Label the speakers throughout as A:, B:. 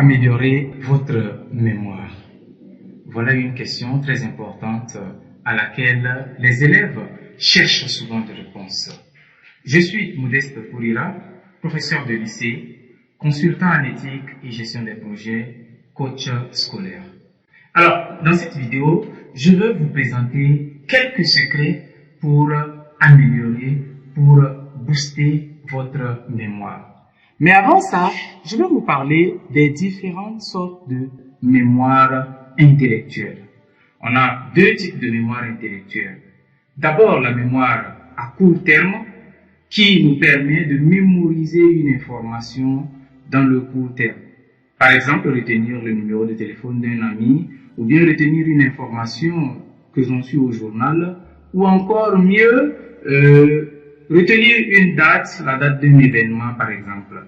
A: améliorer votre mémoire? Voilà une question très importante à laquelle les élèves cherchent souvent des réponses. Je suis Modeste Kourira, professeur de lycée, consultant en éthique et gestion des projets, coach scolaire. Alors, dans cette vidéo, je vais vous présenter quelques secrets pour améliorer, pour booster votre mémoire. Mais avant ça, je vais vous parler des différentes sortes de mémoire intellectuelle. On a deux types de mémoire intellectuelle. D'abord, la mémoire à court terme, qui nous permet de mémoriser une information dans le court terme. Par exemple, retenir le numéro de téléphone d'un ami, ou bien retenir une information que j'en suis au journal, ou encore mieux, retenir une date, la date d'un événement par exemple.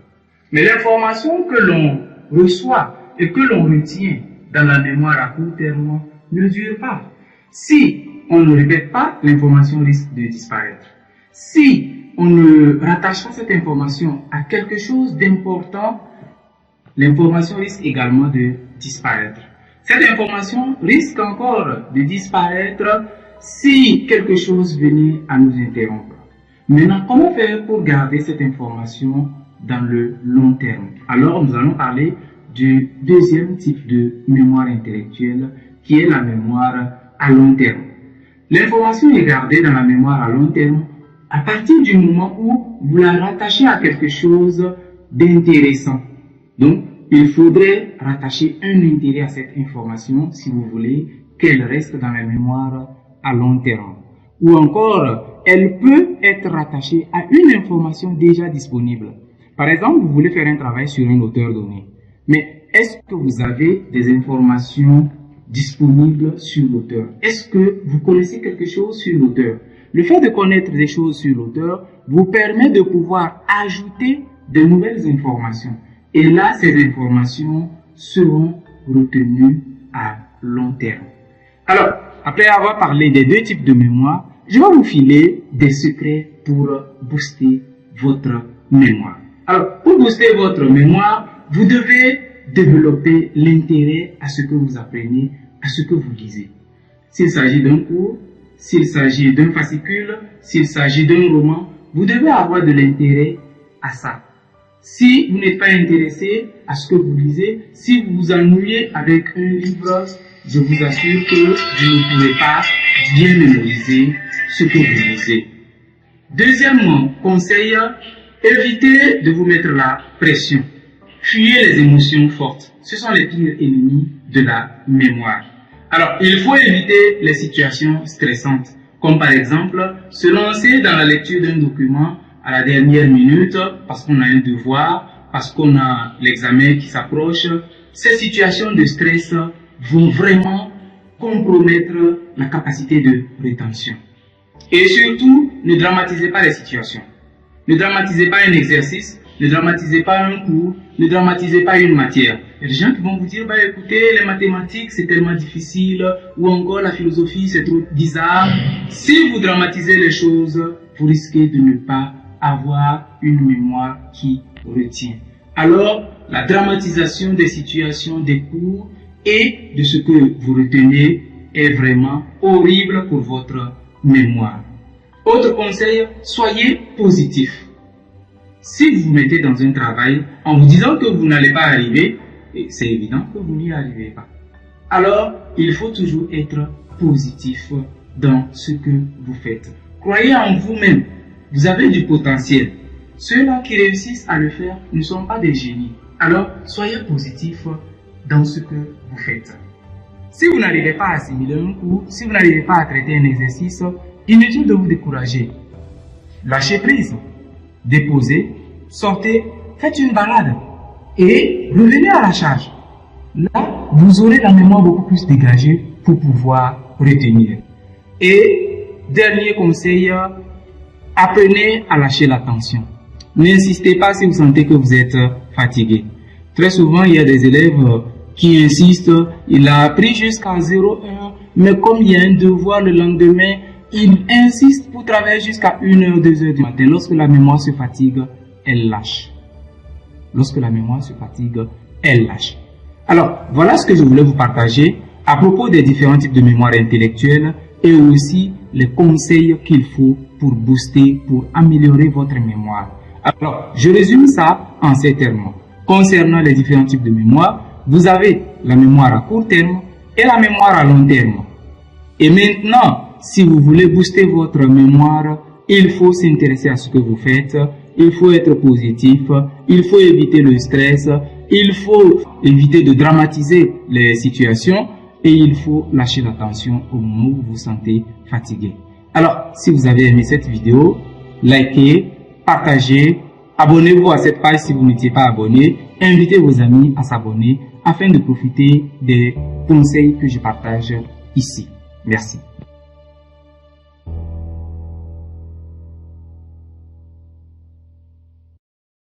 A: Mais l'information que l'on reçoit et que l'on retient dans la mémoire à court terme ne dure pas. Si on ne répète pas, l'information risque de disparaître. Si on ne rattache pas cette information à quelque chose d'important, l'information risque également de disparaître. Cette information risque encore de disparaître si quelque chose venait à nous interrompre. Maintenant, comment faire pour garder cette information dans le long terme? Alors, nous allons parler du deuxième type de mémoire intellectuelle qui est la mémoire à long terme. L'information est gardée dans la mémoire à long terme à partir du moment où vous la rattachez à quelque chose d'intéressant. Donc, il faudrait rattacher un intérêt à cette information si vous voulez qu'elle reste dans la mémoire à long terme. Ou encore, elle peut être rattachée à une information déjà disponible. Par exemple, vous voulez faire un travail sur un auteur donné. Mais est-ce que vous avez des informations disponibles sur l'auteur? Est-ce que vous connaissez quelque chose sur l'auteur? Le fait de connaître des choses sur l'auteur vous permet de pouvoir ajouter de nouvelles informations. Et là, ces informations seront retenues à long terme. Alors, après avoir parlé des deux types de mémoire, je vais vous filer des secrets pour booster votre mémoire. Alors, pour booster votre mémoire, vous devez développer l'intérêt à ce que vous apprenez, à ce que vous lisez. S'il s'agit d'un cours, s'il s'agit d'un fascicule, s'il s'agit d'un roman, vous devez avoir de l'intérêt à ça. Si vous n'êtes pas intéressé à ce que vous lisez, si vous vous ennuyez avec un livre, je vous assure que vous ne pourrez pas bien mémoriser ce que vous lisez. Deuxièmement, conseil, évitez de vous mettre la pression. Fuyez les émotions fortes. Ce sont les pires ennemis de la mémoire. Alors, il faut éviter les situations stressantes, comme par exemple se lancer dans la lecture d'un document à la dernière minute parce qu'on a un devoir, parce qu'on a l'examen qui s'approche. Ces situations de stress vont vraiment compromettre la capacité de rétention. Et surtout, ne dramatisez pas les situations. Ne dramatisez pas un exercice, ne dramatisez pas un cours, ne dramatisez pas une matière. Il y a des gens qui vont vous dire, bah écoutez, les mathématiques c'est tellement difficile, ou encore la philosophie c'est trop bizarre. Si vous dramatisez les choses, vous risquez de ne pas avoir une mémoire qui retient. Alors, la dramatisation des situations, des cours et de ce que vous retenez est vraiment horrible pour votre mémoire. Autre conseil, soyez positif. Si vous vous mettez dans un travail en vous disant que vous n'allez pas arriver, c'est évident que vous n'y arrivez pas. Alors, il faut toujours être positif dans ce que vous faites. Croyez en vous-même. Vous avez du potentiel. Ceux-là qui réussissent à le faire ne sont pas des génies. Alors, soyez positif dans ce que vous faites. Si vous n'arrivez pas à assimiler un cours, si vous n'arrivez pas à traiter un exercice, inutile de vous décourager. Lâchez prise. Déposez, sortez, faites une balade et revenez à la charge. Là, vous aurez la mémoire beaucoup plus dégagée pour pouvoir retenir. Et dernier conseil, apprenez à lâcher la tension. N'insistez pas si vous sentez que vous êtes fatigué. Très souvent, il y a des élèves qui insistent, il a appris jusqu'à 0 heure, mais comme il y a un devoir le lendemain, il insiste pour travailler jusqu'à 1 heure, 2 heures du matin. Lorsque la mémoire se fatigue, elle lâche. Lorsque la mémoire se fatigue, elle lâche. Alors, voilà ce que je voulais vous partager à propos des différents types de mémoire intellectuelle et aussi les conseils qu'il faut pour booster, pour améliorer votre mémoire. Alors, je résume ça en ces termes. Concernant les différents types de mémoire, vous avez la mémoire à court terme et la mémoire à long terme. Et maintenant, si vous voulez booster votre mémoire, il faut s'intéresser à ce que vous faites, il faut être positif, il faut éviter le stress, il faut éviter de dramatiser les situations et il faut lâcher la tension au moment où vous vous sentez fatigué. Alors, si vous avez aimé cette vidéo, likez, partagez, abonnez-vous à cette page si vous n'étiez pas abonné, invitez vos amis à s'abonner afin de profiter des conseils que je partage ici. Merci.